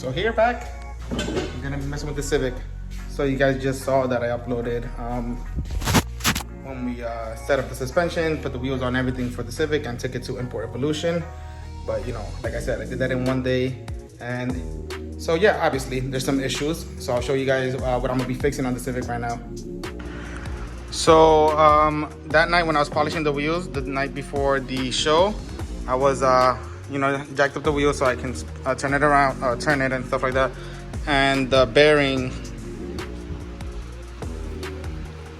So here back, I'm gonna be messing with the Civic. So you guys just saw that I uploaded when we set up the suspension, put the wheels on everything for the Civic and took it to Import Evolution. But you know, like I said, I did that in one day. And so yeah, obviously there's some issues. So I'll show you guys what I'm gonna be fixing on the Civic right now. So that night when I was polishing the wheels, the night before the show, I was you know, jacked up the wheel so I can turn it around, turn it and stuff like that. And the bearing,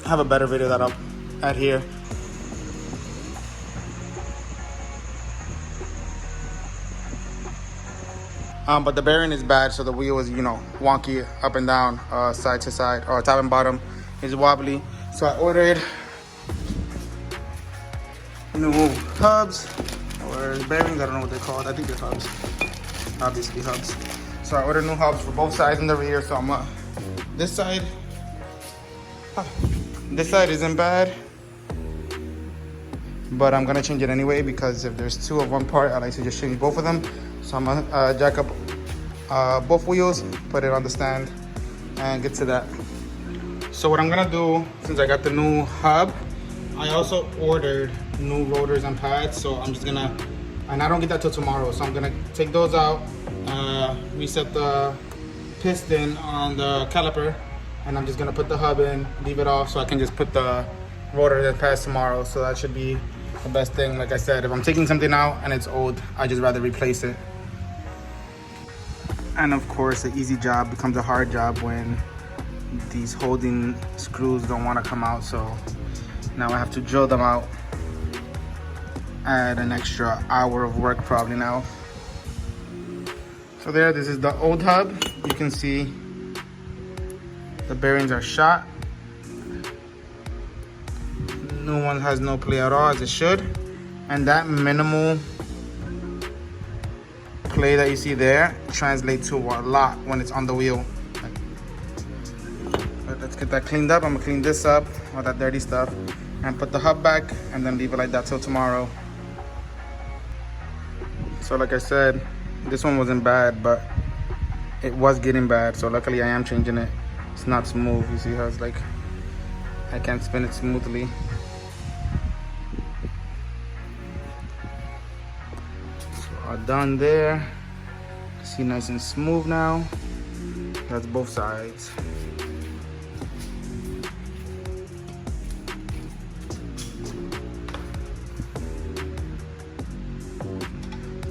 I have a better video that I'll add here. But the bearing is bad, so the wheel is, you know, wonky up and down, side to side, or top and bottom is wobbly. So I ordered new hubs. Or bearings, I don't know what they're called. I think they're hubs. Obviously hubs. So I ordered new hubs for both sides and the rear. So I'm this side isn't bad, but I'm gonna change it anyway because if there's two of one part, I like to just change both of them. So I'm gonna jack up both wheels, put it on the stand, and get to that. So what I'm gonna do, since I got the new hub, I also ordered new rotors and pads, so I'm just gonna, and I don't get that till tomorrow, so I'm gonna take those out, reset the piston on the caliper, and I'm just gonna put the hub in, leave it off, so I can just put the rotors and pads tomorrow. So that should be the best thing. Like I said, if I'm taking something out and it's old, I just rather replace it. And of course, an easy job becomes a hard job when these holding screws don't want to come out, so now I have to drill them out. Add an extra hour of work probably now. So there, this is the old hub. You can see the bearings are shot. New one has no play at all, as it should. And that minimal play that you see there translates to a lot when it's on the wheel. But let's get that cleaned up. I'm gonna clean this up, all that dirty stuff, and put the hub back and then leave it like that till tomorrow. So like I said, this one wasn't bad, but it was getting bad. So luckily I am changing it. It's not smooth. You see how it's like, I can't spin it smoothly. So I'm done there. See, nice and smooth now. That's both sides.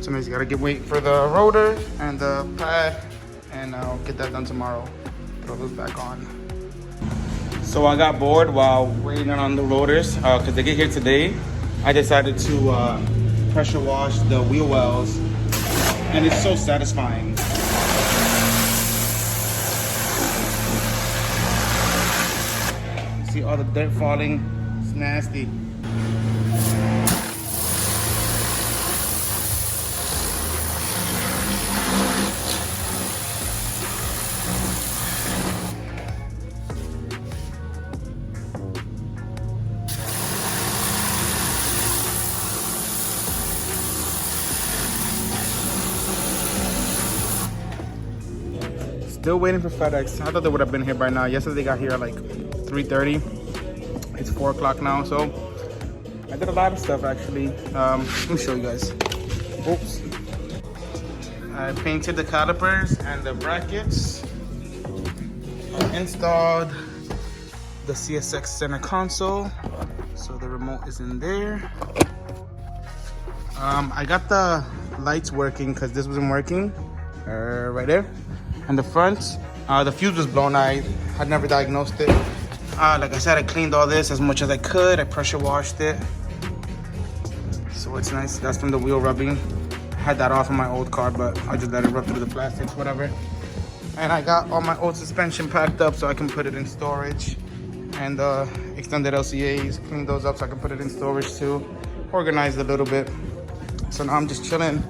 So you gotta wait for the rotor and the pad, and I'll get that done tomorrow. Throw those back on. So I got bored while waiting on the rotors because they get here today. I decided to pressure wash the wheel wells, and it's so satisfying. You see all the dirt falling? It's nasty. Still waiting for FedEx. I thought they would have been here by now. Yesterday they got here at like 3:30. It's 4 o'clock now, so I did a lot of stuff actually. Let me show you guys. Oops. I painted the calipers and the brackets. I installed the CSX center console, so the remote is in there. I got the lights working because this wasn't working. Right there. And the front, the fuse was blown. I had never diagnosed it. Like I said, I cleaned all this as much as I could. I pressure washed it, so it's nice. That's from the wheel rubbing. I had that off in my old car, but I just let it rub through the plastics, whatever. And I got all my old suspension packed up so I can put it in storage. And extended LCAs, cleaned those up so I can put it in storage too. Organized a little bit. So now I'm just chilling,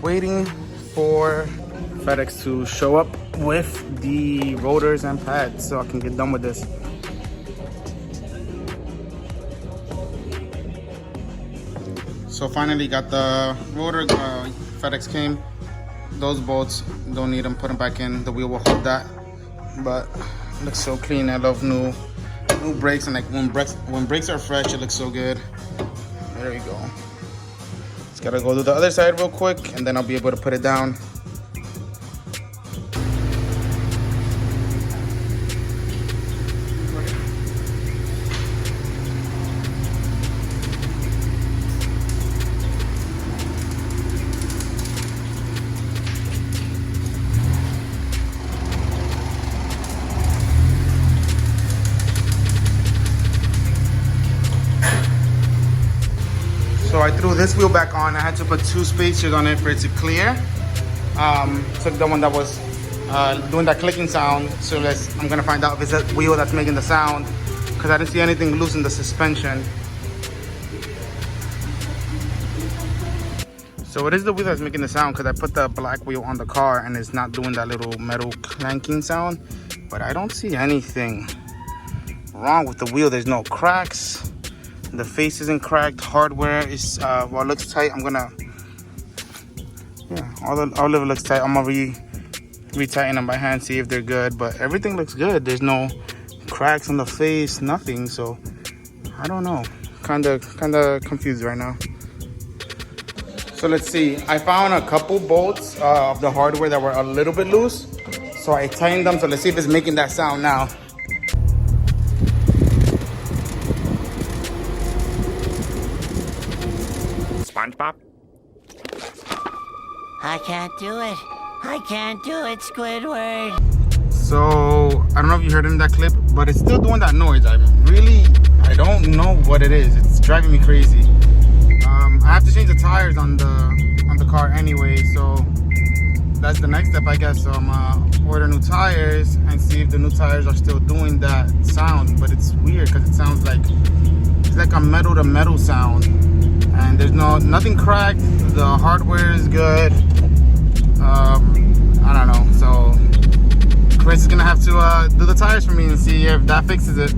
waiting for FedEx to show up with the rotors and pads so I can get done with this. So finally got the rotor, FedEx came, those bolts, don't need them, put them back in. The wheel will hold that. But it looks so clean. I love new brakes, and like when brakes are fresh, it looks so good. There we go. Just gotta go to the other side real quick, and then I'll be able to put it down. So I threw this wheel back on. I had to put 2 spacers on it for it to clear. Took the one that was doing that clicking sound. So I'm gonna find out if it's that wheel that's making the sound, because I didn't see anything loose in the suspension. So it is the wheel that's making the sound, because I put the black wheel on the car and it's not doing that little metal clanking sound. But I don't see anything wrong with the wheel. There's no cracks. The face isn't cracked. Hardware is well, it looks tight. I'm gonna, yeah, all of it looks tight. I'm gonna re-tighten them by hand, see if they're good. But everything looks good. There's no cracks on the face, nothing. So I don't know. Kinda confused right now. So let's see. I found a couple bolts of the hardware that were a little bit loose. So I tightened them. So let's see if it's making that sound now. SpongeBob? I can't do it. I can't do it, Squidward. So I don't know if you heard in that clip, but it's still doing that noise. I don't know what it is. It's driving me crazy. I have to change the tires on the car anyway, so that's the next step, I guess. So I'm gonna order new tires and see if the new tires are still doing that sound. But it's weird because it sounds like it's like a metal to metal sound. And there's nothing cracked. The hardware is good. I don't know. So Chris is gonna have to do the tires for me and see if that fixes it.